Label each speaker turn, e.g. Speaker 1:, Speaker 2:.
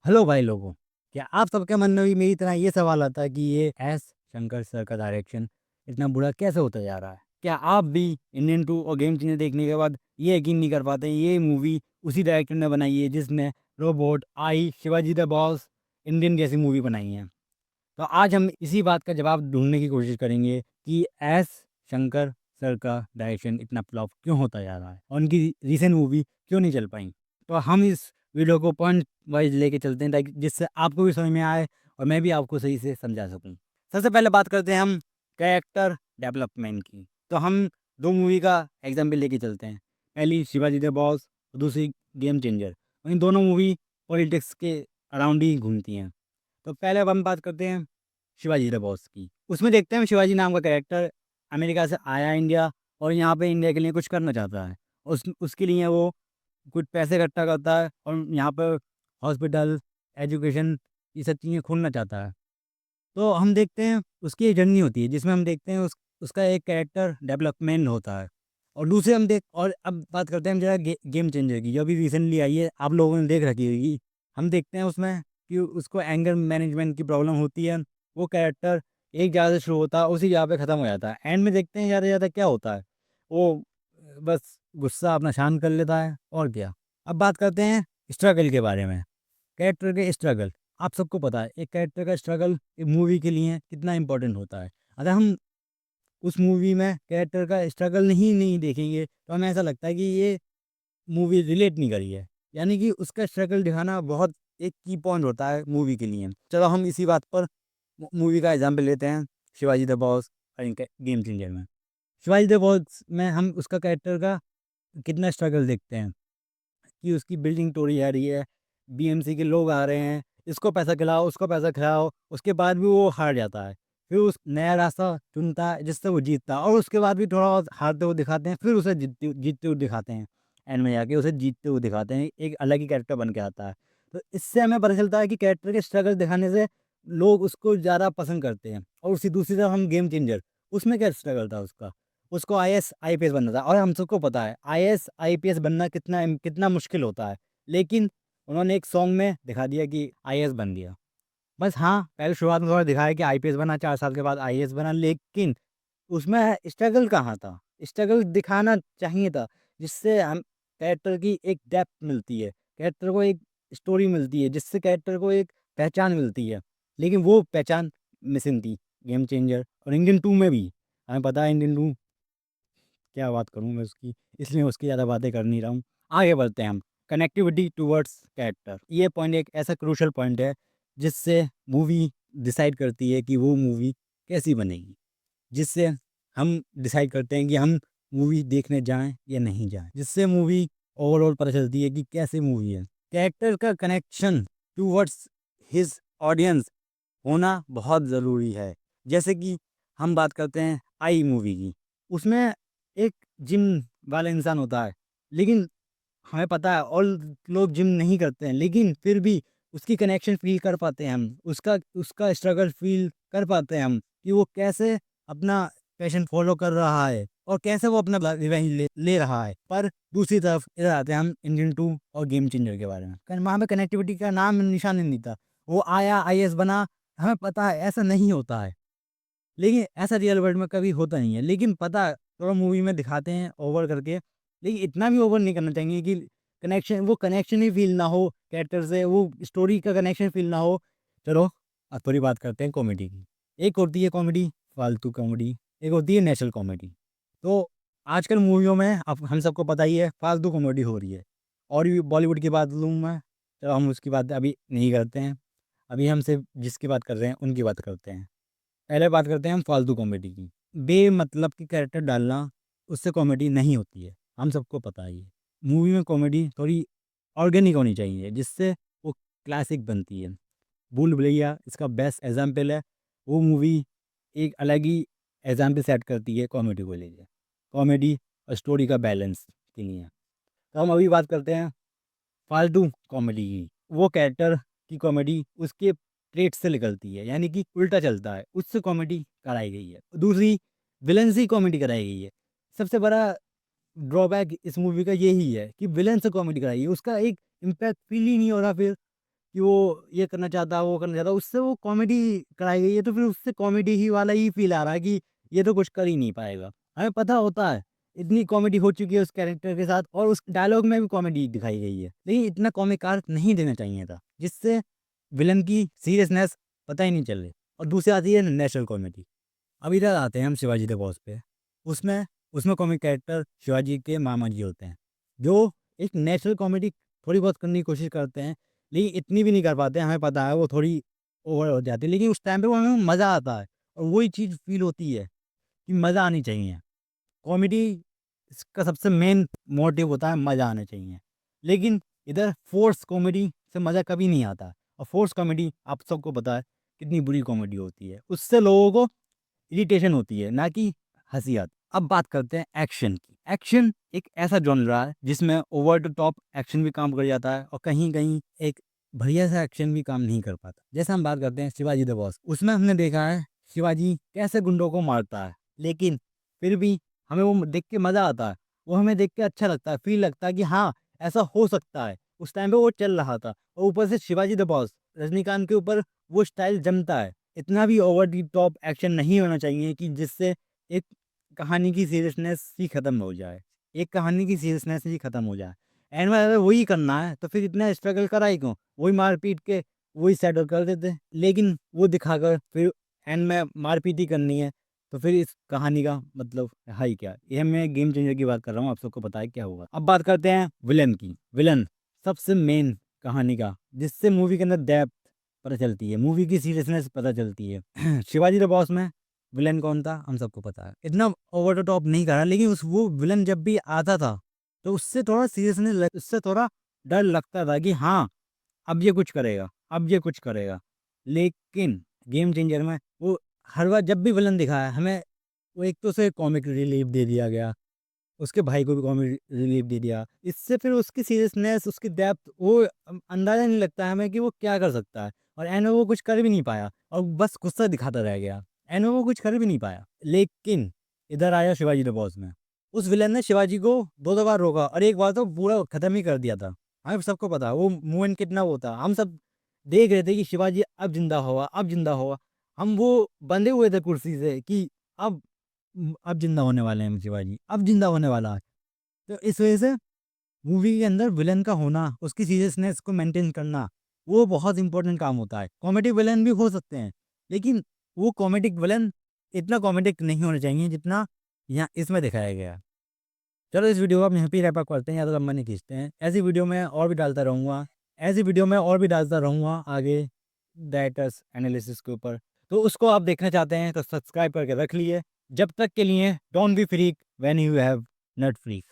Speaker 1: Hello भाई लोगों। क्या आप सबके मन में भी मेरी तरह ये सवाल आता है कि ये एस शंकर सर का डायरेक्शन इतना बुरा कैसे होता जा रहा है? क्या आप भी इंडियन 2 और गेम चेंजर देखने के बाद ये यकीन नहीं कर पाते ये मूवी उसी डायरेक्टर ने बनाई है जिसने robot, I, Shivaji the boss, Indian जैसी मूवी बनाई है? तो आज हम इसी बात का जवाब ढूंढने की कोशिश करेंगे कि एस शंकर सर का डायरेक्शन इतना फ्लॉप क्यों होता जा रहा है और उनकी रीसेंट मूवी क्यों नहीं चल पाई। तो हम इस वीडियो को पॉइंट वाइज लेके चलते हैं ताकि जिससे आपको भी समझ में आए और मैं भी आपको सही से समझा सकूं। सबसे पहले बात करते हैं हम कैरेक्टर डेवलपमेंट की। तो हम दो मूवी का एग्जाम्पल लेके चलते हैं। पहली शिवाजी द बॉस और दूसरी गेम चेंजर। इन दोनों मूवी पॉलिटिक्स के अराउंड ही घूमती हैं। तो पहले अब हम बात करते हैं शिवाजी द बॉस की। उसमें देखते हैं शिवाजी नाम का कैरेक्टर अमेरिका से आया इंडिया और यहाँ पे इंडिया के लिए कुछ करना चाहता है। उसके लिए वो कुछ पैसे इकट्ठा करता है और यहाँ पर हॉस्पिटल, एजुकेशन, ये सब चीज़ें खोलना चाहता है। तो हम देखते हैं उसकी एक जर्नी होती है जिसमें हम देखते हैं उसका एक कैरेक्टर डेवलपमेंट होता है। और दूसरे हम देख और अब बात करते हैं हम जरा गेम चेंजर की जो अभी रिसेंटली आई है, आप लोगों ने देख रखी होगी। हम देखते हैं उसमें कि उसको एंगर मैनेजमेंट की प्रॉब्लम होती है। वो कैरेक्टर एक जगह से शुरू होता है, उसी जगह पे ख़त्म हो जाता है। एंड में देखते हैं ज़्यादा से ज़्यादा क्या होता है, वो बस गुस्सा अपना शांत कर लेता है और क्या। अब बात करते हैं स्ट्रगल के बारे में। कैरेक्टर के स्ट्रगल, आप सबको पता है एक कैरेक्टर का स्ट्रगल एक मूवी के लिए कितना इंपॉर्टेंट होता है। अगर हम उस मूवी में कैरेक्टर का स्ट्रगल नहीं देखेंगे तो हमें ऐसा लगता है कि ये मूवी रिलेट नहीं करी है। यानी कि उसका स्ट्रगल दिखाना बहुत एक की पॉइंट होता है मूवी के लिए। चलो हम इसी बात पर मूवी का एग्जाम्पल लेते हैं शिवाजी द बॉस और इनके गेम चेंजर में। शिवाजी द बॉस में हम उसका कैरेक्टर का कितना स्ट्रगल देखते हैं कि उसकी बिल्डिंग तोड़ी जा रही है, बीएमसी के लोग आ रहे हैं, इसको पैसा खिलाओ, उसको पैसा खिलाओ, उसके बाद भी वो हार जाता है। फिर उस नया रास्ता चुनता है जिससे वो जीतता है और उसके बाद भी थोड़ा और हारते हुए दिखाते हैं, फिर उसे जीतते जीतते हुए दिखाते हैं। एंड में जाके उसे जीतते हुए दिखाते हैं, एक अलग ही कैरेक्टर बन के आता है। तो इससे हमें पता चलता है कि कैरेक्टर के स्ट्रगल दिखाने से लोग उसको ज़्यादा पसंद करते हैं। और उसी दूसरी तरफ हम गेम चेंजर, उसमें क्या स्ट्रगल था उसका? उसको आईएएस आईपीएस बनना था और हम सबको पता है आईएएस आईपीएस बनना कितना कितना मुश्किल होता है। लेकिन उन्होंने एक सॉन्ग में दिखा दिया कि आईएएस बन गया। बस हाँ, पहले शुरुआत में थोड़ा दिखाया कि आईपीएस बना, 4 साल के बाद आईएएस बना, लेकिन उसमें स्ट्रगल कहाँ था? स्ट्रगल दिखाना चाहिए था, जिससे हम कैरेक्टर की एक डेप्थ मिलती है, कैरेक्टर को एक स्टोरी मिलती है, जिससे कैरेक्टर को एक पहचान मिलती है। लेकिन वो पहचान मिसिंग थी गेम चेंजर और इंडियन 2 में भी। हमें पता है इंडियन 2 क्या बात करूँ मैं उसकी, इसलिए उसकी ज़्यादा बातें कर नहीं रहा हूँ। आगे बढ़ते हैं हम, कनेक्टिविटी टुवर्ड्स कैरेक्टर। ये पॉइंट एक ऐसा क्रूशियल पॉइंट है, जिससे मूवी डिसाइड करती है कि वो मूवी कैसी बनेगी। जिससे हम डिसाइड करते हैं कि हम मूवी देखने जाएँ या नहीं जाएँ। जिससे मूवी ओवरऑल पता चलती है कि कैसी मूवी है। कैरेक्टर का कनेक्शन टुवर्ड्स हिज़ ऑडियंस होना बहुत ज़रूरी है। जैसे कि हम बात करते हैं आई मूवी की, उसमें एक जिम वाला इंसान होता है, लेकिन हमें पता है और लोग जिम नहीं करते हैं, लेकिन फिर भी उसकी कनेक्शन फ़ील कर पाते हैं हम, उसका उसका स्ट्रगल फ़ील कर पाते हैं हम कि वो कैसे अपना पैशन फ़ॉलो कर रहा है और कैसे वो अपना रिवेंज ले ले रहा है। पर दूसरी तरफ इधर आते हैं हम इंडियन 2 और गेम चेंजर के बारे में। वहाँ पे कनेक्टिविटी का नाम निशान ही नहीं था। वो आया, आईएएस बना, हमें पता है ऐसा नहीं होता है। लेकिन ऐसा रियल वर्ल्ड में कभी होता नहीं है। लेकिन पता है थोड़ा मूवी में दिखाते हैं ओवर करके, लेकिन इतना भी ओवर नहीं करना चाहिए कि कनेक्शन ही फ़ील ना हो कैरेक्टर से, वो स्टोरी का कनेक्शन फ़ील ना हो। चलो अब थोड़ी बात करते हैं कॉमेडी की। एक होती है कॉमेडी फालतू कॉमेडी, एक होती है नेचुरल कॉमेडी। तो आजकल मूवियों में अब हम सबको पता ही है फालतू कॉमेडी हो रही है। और भी बॉलीवुड की बात लूँ मैं, चलो हम उसकी बात अभी नहीं करते हैं। अभी हम सिर्फ जिसकी बात कर रहे हैं उनकी बात करते हैं। पहले बात करते हैं हम फालतू कॉमेडी की। बेमतलब की कैरेक्टर डालना, उससे कॉमेडी नहीं होती है, हम सबको पता है ये। मूवी में कॉमेडी थोड़ी ऑर्गेनिक होनी चाहिए, जिससे वो क्लासिक बनती है। भूल भुलैया इसका बेस्ट एग्जाम्पल है। वो मूवी एक अलग ही एग्जाम्पल सेट करती है कॉमेडी को लेके, कॉमेडी और स्टोरी का बैलेंस के लिए। तो हम अभी बात करते हैं फालतू कॉमेडी की। वो कैरेक्टर की कॉमेडी उसके ट्रेट से निकलती है, यानी कि उल्टा चलता है, उससे कॉमेडी कराई गई है। दूसरी विलन से कॉमेडी कराई गई है। सबसे बड़ा ड्रॉबैक इस मूवी का यही है कि विलन से कॉमेडी कराई है, उसका एक इम्पैक्ट फील ही नहीं हो रहा फिर। कि वो ये करना चाहता, वो करना चाहता, उससे वो कॉमेडी कराई गई है, तो फिर उससे कॉमेडी ही वाला ही फ़ील आ रहा है कि ये तो कुछ कर ही नहीं पाएगा। हमें पता होता है, इतनी कॉमेडी हो चुकी है उस कैरेक्टर के साथ और उस डायलॉग में भी कॉमेडी दिखाई गई है। लेकिन इतना कॉमिक आर्क नहीं देना चाहिए था, जिससे विलन की सीरियसनेस पता ही नहीं चले। और दूसरी आती है नेचुरल कॉमेडी। अब इधर आते हैं हम शिवाजी द बॉस पे। उसमें उसमें कॉमिक कैरेक्टर शिवाजी के मामा जी होते हैं, जो एक नेचुरल कॉमेडी थोड़ी बहुत करने की कोशिश करते हैं, लेकिन इतनी भी नहीं कर पाते हैं। हमें पता है वो थोड़ी ओवर हो जाती है, लेकिन उस टाइम पे वो हमें मज़ा आता है और वही चीज़ फ़ील होती है कि मज़ा आनी चाहिए। कॉमेडी इसका सबसे मेन मोटिव होता है मज़ा आना चाहिए। लेकिन इधर फ़ोर्स कॉमेडी से मज़ा कभी नहीं आता और फ़ोर्स कॉमेडी आप सबको पता है कितनी बुरी कॉमेडी होती है। उससे लोगों को इरिटेशन होती है, ना कि हँसी आती। अब बात करते हैं एक्शन की। एक्शन एक ऐसा जॉनरा है जिसमें ओवर द टॉप एक्शन भी काम कर जाता है और कहीं-कहीं एक बढ़िया सा एक्शन भी काम नहीं कर पाता। जैसे हम बात करते हैं शिवाजी द बॉस, उसमें हमने देखा है शिवाजी कैसे गुंडों को मारता है, लेकिन फिर भी हमें वो देख के मज़ा आता है। वो हमें देख के अच्छा लगता है, फ़ील लगता है कि हाँ, ऐसा हो सकता है। उस टाइम पे वो चल रहा था और ऊपर से शिवाजी द बॉस, रजनीकांत के ऊपर वो स्टाइल जमता है। इतना भी ओवर द टॉप एक्शन नहीं होना चाहिए कि जिससे एक कहानी की सीरियसनेस ही खत्म हो जाए। एक कहानी की सीरियसनेस ही खत्म हो जाए। एंड में अगर वही करना है तो फिर इतना स्ट्रगल करा ही क्यों? वही मार-पीट के वही सेटल कर देते। लेकिन वो दिखाकर फिर एंड में मार-पीट ही करनी है, तो फिर इस कहानी का मतलब है ही क्या? ये मैं गेम चेंजर की बात कर रहा हूँ, आप सबको पता है क्या हुआ। अब बात करते हैं विलेन की। विलेन सबसे मेन कहानी का, जिससे मूवी के अंदर डेप्थ पता चलती है, मूवी की सीरियसनेस पता चलती है। शिवाजी द बॉस में विलेन कौन था? हम सबको पता है। इतना ओवर द टॉप नहीं करा, लेकिन उस वो विलेन जब भी आता था, तो उससे थोड़ा सीरियसनेस ल उससे थोड़ा डर लगता था कि हाँ, अब ये कुछ करेगा, अब ये कुछ करेगा। लेकिन गेम चेंजर में वो हर बार जब भी विलेन दिखाया हमें, वो एक तो उसे कॉमिक रिलीफ दे दिया गया, उसके भाई को भी कॉमिक रिलीफ दे दिया। इससे फिर उसकी सीरियसनेस, उसकी डेप्थ वो अंदाज़ा नहीं लगता है हमें कि वो क्या कर सकता है और एंड में वो कुछ कर भी नहीं पाया और बस गुस्सा दिखाता रह गया। एंड में वो कुछ कर भी नहीं पाया। लेकिन इधर आया शिवाजी द बॉस में। उस विलेन ने शिवाजी को 2-2 बार रोका और एक बार तो पूरा खत्म ही कर दिया था। हमें सबको पता है वो मूवमेंट कितना वो था। हम सब देख रहे थे कि शिवाजी अब ज़िंदा होगा, अब ज़िंदा होगा। हम वो बंधे हुए थे कुर्सी से कि अब अब ज़िंदा होने वाले हैं शिवाजी, अब ज़िंदा होने वाला है। तो इस वजह से मूवी के अंदर विलेन का होना, उसकी सीरियसनेस को मेंटेन करना, वो बहुत इम्पोर्टेंट काम होता है। कॉमेडी विलेन भी हो सकते हैं, लेकिन वो कॉमेडिक विलेन इतना कॉमेडिक नहीं होना चाहिए जितना यहाँ इसमें दिखाया गया है। चलो इस वीडियो को आप यहीं पे रैप अप करते हैं या तो लंबा नहीं खींचते हैं। ऐसी वीडियो मैं और भी डालता रहूँगा। ऐसी वीडियो मैं और भी डालता रहूँगा आगे डायरेक्टर्स एनालिसिस के ऊपर। तो उसको आप देखना चाहते हैं तो सब्सक्राइब करके रख लिए। जब तक के लिए don't be freak when you have not freak.